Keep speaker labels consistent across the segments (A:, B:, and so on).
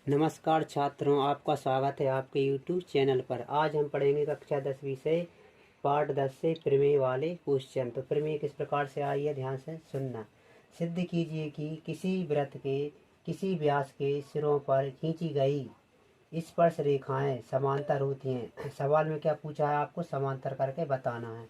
A: नमस्कार छात्रों, आपका स्वागत है आपके YouTube चैनल पर। आज हम पढ़ेंगे कक्षा 10वीं से पाठ 10 से प्रमेय वाले क्वेश्चन। तो प्रमेय किस प्रकार से आई है, ध्यान से सुनना। सिद्ध कीजिए कि किसी वृत्त के किसी व्यास के सिरों पर खींची गई स्पर्श रेखाएं समांतर होती हैं। सवाल में क्या पूछा है, आपको समांतर करके बताना है।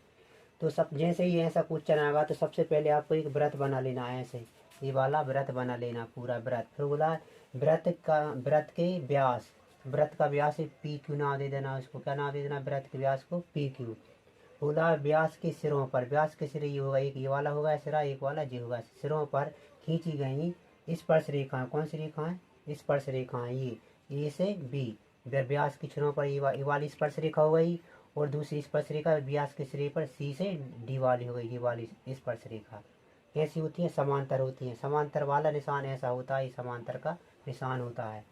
A: तो सब जैसे ही ऐसा क्वेश्चन आएगा तो सबसे पहले आपको एक व्रत बना लेना है। ऐसे ये वाला व्रत बना लेना, पूरा व्रत। फिर बोला व्रत के व्यास, व्रत का व्यास पी क्यू नाम दे देना, उसको क्या नाम दे देना, व्रत के व्यास को पी क्यू। बोला व्यास के सिरों पर, व्यास के सिर ये होगा, एक ये वाला होगा सिरा, एक वाला ये होगा। सिरों पर खींची गई स्पर्श रेखाएं, कौन सी रेखाएं, स्पर्श रेखाएं, ये से बी। व्यास के सिरों पर ये वाली स्पर्श रेखा हो गई, और दूसरी स्पर्श रेखा व्यास के सिरे पर सी से डी वाली हो गई, ये वाली स्पर्श रेखा। कैसी होती है, समांतर होती है। समांतर वाला निशान ऐसा होता है, समांतर का निशान होता है।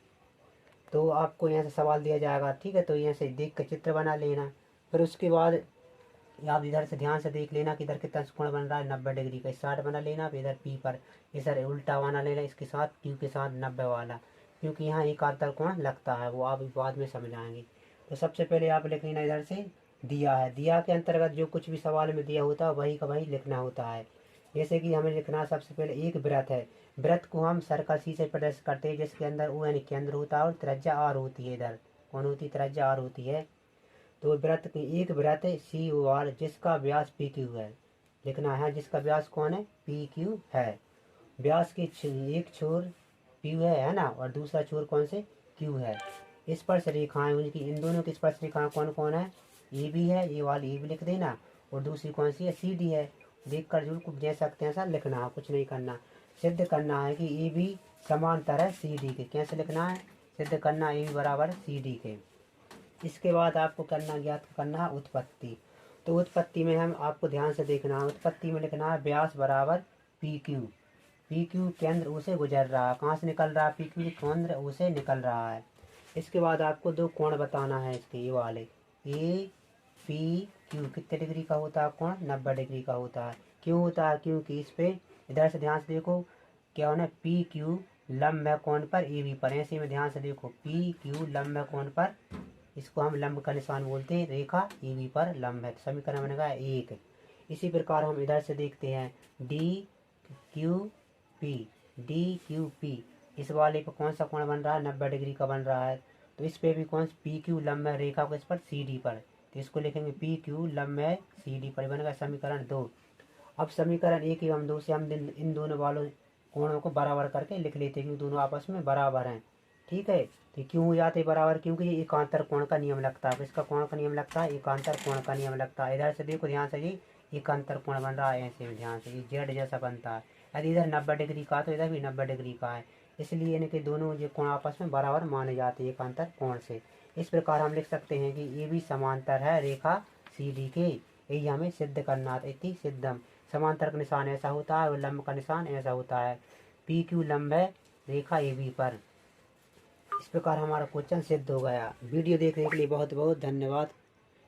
A: तो आपको यहाँ से सवाल दिया जाएगा, ठीक है। तो यहाँ से देख कर चित्र बना लेना। फिर उसके बाद आप इधर से ध्यान से देख लेना कि इधर कितना कोण बन रहा है, 90 डिग्री का। 60 बना लेना। फिर इधर पी पर इधर उल्टा बना लेना, इसके साथ क्यू के साथ 90 वाला, क्योंकि यहाँ एक आंतर कोण लगता है, वो आप बाद में समझाएंगे। तो सबसे पहले आप लिख लेना, इधर से दिया है, दिया के अंतर्गत जो कुछ भी सवाल में दिया होता है वही का वही लिखना होता है। जैसे कि हमें लिखना, सबसे पहले एक व्रत है। व्रत को हम सर्कल सी से प्रदर्शित करते हैं, जिसके अंदर ओ यानी केंद्र होता है और त्रिज्या आर होती है। इधर कौन होती है, त्रिज्या आर होती है। तो व्रत की एक व्रत सी ओ आर जिसका व्यास पी क्यू है, लिखना है जिसका व्यास कौन है, पी क्यू है। व्यास की एक छोर पी है ना, और दूसरा छोर कौन से, क्यू है। स्पर्श रेखाएं उनकी, इन दोनों की स्पर्श रेखाएं कौन कौन है, ये भी है, ये वाली ये भी लिख देना, और दूसरी कौन सी है, सी डी है। देख कर जो कुछ दे सकते हैं ऐसा लिखना, कुछ नहीं करना। सिद्ध करना है कि ए बी समांतर है सी डी के। कैसे लिखना है, सिद्ध करना ए बी बराबर सी डी के। इसके बाद आपको करना, ज्ञात करना है उत्पत्ति। तो उत्पत्ति में हम आपको ध्यान से देखना है, उत्पत्ति में लिखना है व्यास बराबर पी क्यू। पी क्यू केंद्र ओ से गुजर रहा है, कहाँ से निकल रहा है, पी क्यू केंद्र ओ से निकल रहा है। इसके बाद आपको दो कोण बताना है इसके, ये वाले ए पी क्यू कितने डिग्री का होता है कोण, 90 डिग्री का होता है। क्यों होता है, क्योंकि इस पे इधर से ध्यान से देखो क्या होना, पी क्यू लंब है कोण पर ए बी पर। ऐसे में ध्यान से देखो, पी क्यू लंब है कोण पर, इसको हम लंब का निशान बोलते हैं, रेखा ए बी पर लंब है। तो समीकरण बनेगा 1। इसी प्रकार हम इधर से देखते हैं D Q P, D Q P, इस वाले पर कौन सा कोण बन रहा है, 90 डिग्री का बन रहा है। तो इस पे भी कौन सा, पी क्यू लंब है रेखा को इस पर सी डी पर, तो इसको लिखेंगे पी क्यू लंब है सी डी पर, बनेगा समीकरण 2। अब समीकरण 1 एवं 2 से हम इन दोनों वालों कोणों को बराबर करके लिख लेते हैं, क्योंकि दोनों आपस में बराबर हैं, ठीक है। तो क्यों हो जाते बराबर, क्योंकि ये एकांतर कोण का नियम लगता है। इसका कोण का नियम लगता है, एकांतर कोण का नियम लगता है। इधर से देखो ध्यान से, ये एकांतर कोण बन रहा है ऐसे, ध्यान से ये जेड जैसा बनता है। यदि इधर 90 डिग्री का तो इधर भी 90 डिग्री का है, इसलिए इनके दोनों जो कोण आपस में बराबर माने जाते हैं एकांतर कोण से। इस प्रकार हम लिख सकते हैं कि ये भी समांतर है रेखा सी डी के। यही हमें सिद्ध करना था, इति सिद्धम। समांतर का निशान ऐसा होता है और लंब का निशान ऐसा होता है। पी क्यू लंब है रेखा ए बी पर। इस प्रकार हमारा क्वेश्चन सिद्ध हो गया। वीडियो देखने के लिए बहुत बहुत धन्यवाद।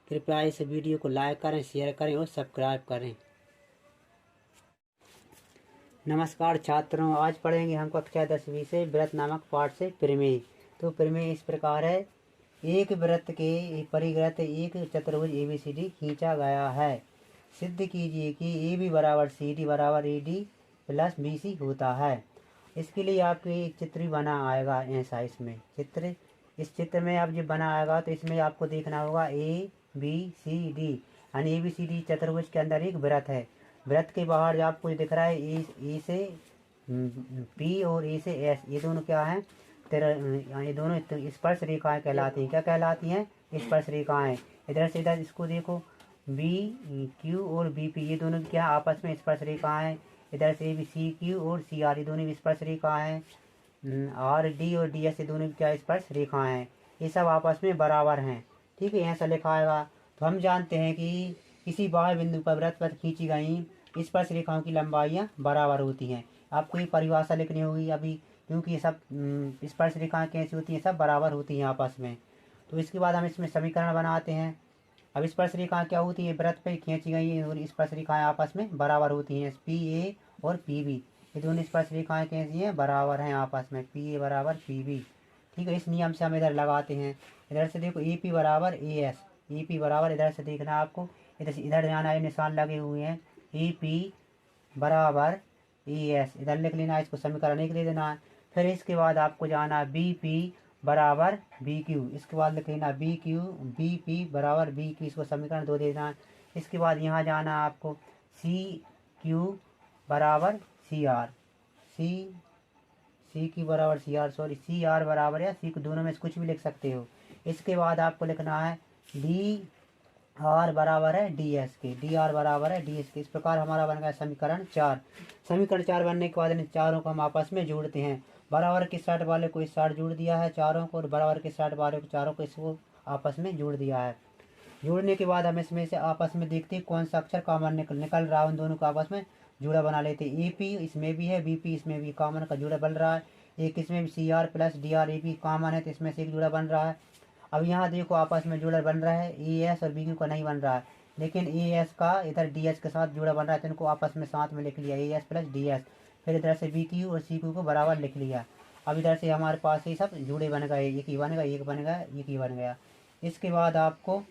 A: कृपया इस वीडियो को लाइक करें, शेयर करें और सब्सक्राइब करें। नमस्कार छात्रों, आज पढ़ेंगे हम कक्षा 10वीं से व्रत नामक पाठ से प्रमेय। तो प्रमेय इस प्रकार है, एक वृत्त के परिवृत्त एक चतुर्भुज ABCD खींचा गया है। सिद्ध कीजिए कि ए बी बराबर सी डी बराबर A D plus B C होता है। इसके लिए आपको एक चित्र भी बना आएगा ऐसा, इसमें चित्र, इस चित्र में आप जब बना आएगा तो इसमें आपको देखना होगा ए बी सी डी, यानी ABCD चतुर्भुज के अंदर एक वृत्त है। वृत्त के बाहर जो आपको दिख रहा है ए से पी और ए से एस, ये दोनों क्या है, ये दोनों स्पर्श रेखाएं कहलाती हैं। क्या कहलाती हैं, स्पर्श रेखाएं। इधर से इधर इसको देखो, बी क्यू और बी पी, ये दोनों क्या आपस में स्पर्श रेखाएं। इधर से भी सी क्यू और सी आर, ये दोनों भी स्पर्श रेखाएं। आर डी और डी एस, ये दोनों क्या स्पर्श रेखाएं हैं। ये सब आपस में बराबर हैं, ठीक है, ऐसा लिखा आएगा। तो हम जानते हैं कि किसी बाह्य बिंदु पर वृत्त पर खींची गई स्पर्श रेखाओं की लंबाइयाँ बराबर होती हैं। आपको ये परिभाषा लिखनी होगी अभी, क्योंकि ये सब स्पर्श रेखाएं कैसी होती हैं, सब बराबर होती हैं आपस में। तो इसके बाद हम इसमें समीकरण बनाते हैं। अब स्पर्श रेखाएं क्या होती हैं, वृत्त पे खींची गई और स्पर्श रेखाएं आपस में बराबर होती हैं। पी ए और पी बी, ये दोनों स्पर्श रेखाएं कैसी हैं, बराबर हैं आपस में, पी ए बराबर पी बी, ठीक है। इस नियम से हम इधर लगाते हैं। इधर से देखो AP बराबर AS, AP बराबर इधर से देखना आपको, इधर से इधर जाना है, निशान लगे हुए हैं। AP बराबर AS इधर लिख लेना है, इसको समीकरण 1 दे देना है। फिर इसके बाद आपको जाना है BP बराबर BQ, इसके बाद लिख लेना BP बराबर BQ, इसको समीकरण 2 दे देना है। इसके बाद यहाँ जाना है आपको CQ बराबर CR, CQ बराबर CR, सॉरी CR बराबर या CQ दोनों में से कुछ भी लिख सकते हो। इसके बाद आपको लिखना है DR बराबर है DS के, DR बराबर है DS के। इस प्रकार हमारा बन गया समीकरण 4। समीकरण 4 बनने के बाद इन चारों को हम आपस में जोड़ते हैं। बराबर के साइड वाले को इस साइड जोड़ दिया है चारों को, और बराबर के साइड वाले को चारों को इसको आपस में जोड़ दिया है। जोड़ने के बाद हम इसमें से आपस में देखते हैं कौन सा अक्षर कॉमन निकल रहा है, उन दोनों को आपस में जोड़ा बना लेते हैं। AP इसमें भी है, BP इसमें भी, कॉमन का जोड़ा बन रहा है। एक इसमें भी CR plus DR AP common है, तो इसमें से एक जोड़ा बन रहा है। अब यहाँ देखो आपस में जोड़ा बन रहा है, AS और BQ का नहीं बन रहा है, लेकिन AS का इधर DS के साथ जोड़ा बन रहा है, तो इनको आपस में साथ में लिख लिया AS प्लस DS। फिर इधर से BQ और CQ को बराबर लिख लिया। अब इधर से हमारे पास ये सब जोड़े बन गए, एक ही बन गया, एक बन गया, एक ही बन गया। इसके बाद आपको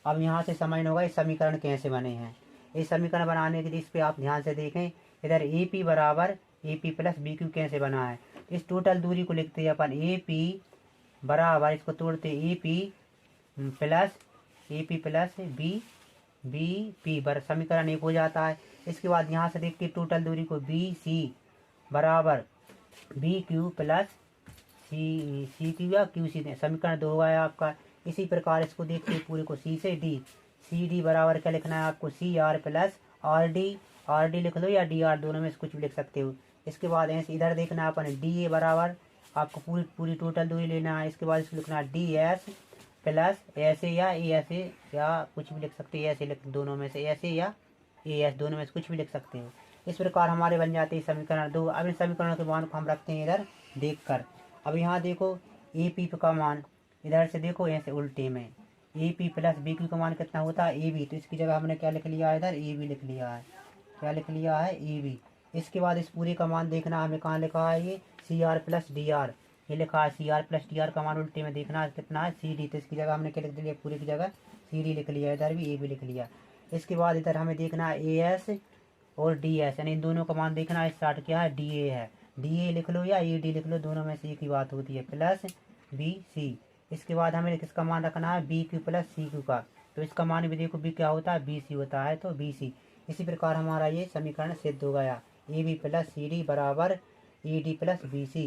A: अब यहाँ से समझना होगा इस समीकरण कैसे बने हैं। इस समीकरण बनाने के लिए इस पर आप ध्यान से देखें। इधर AP बराबर AP प्लस BQ कैसे बना है। इस टोटल दूरी को लिखते हैं अपन AP बराबर, इसको तोड़ते AP प्लस BP बर समीकरण 1 हो जाता है। इसके बाद यहाँ से देखते टोटल दूरी को BC बराबर BQ प्लस CQ या QC, समीकरण 2 हुआ है आपका। इसी प्रकार इसको देखते हैं पूरे को C से D, CD बराबर क्या लिखना है आपको CR प्लस RD लिख लो या DR, दोनों में से कुछ भी लिख सकते हो। इसके बाद ऐसे इधर देखना है अपन DA बराबर, आपको पूरी टोटल दूरी लेना है। इसके बाद इसको लिखना है DS प्लस ऐसे या ऐसे या कुछ भी लिख सकते हो, ऐसे लिख, दोनों में से ऐसे या AS दोनों में से कुछ भी लिख सकते हो। इस प्रकार हमारे बन जाते हैं समीकरण 2। अब इन समीकरणों के मान को हम रखते हैं इधर देख कर। अब यहाँ देखो AP का मान इधर से देखो ऐसे उल्टे में, AP प्लस BQ का मान कितना होता है AB, तो इसकी जगह हमने क्या लिख लिया है, इधर AB लिख लिया है। क्या लिख लिया है AB। इसके बाद इस पूरे का मान देखना हमें कहाँ लिखा है, ये CR प्लस DR, ये लिखा है CR प्लस DR का मान उल्टे में देखना है कितना है CD, तो इसकी जगह हमने क्या लिख दिया, पूरे की जगह CD लिख लिया, इधर भी AB लिख लिया। इसके बाद इधर हमें देखना है AS और DS, यानी इन दोनों का मान देखना है। स्टार्ट क्या है DA है, DA लिख लो या AD लिख लो, दोनों में से एक ही बात होती है, प्लस BC। इसके बाद हमें किसका मान रखना है BQ प्लस CQ का, तो इसका मान भी देखो B क्या होता है BC होता है, तो BC। इसी प्रकार हमारा ये समीकरण सिद्ध हो गया, AB प्लस CD बराबर AD प्लस BC।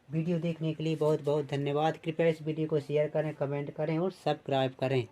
A: वीडियो देखने के लिए बहुत बहुत धन्यवाद। कृपया इस वीडियो को शेयर करें, कमेंट करें और सब्सक्राइब करें।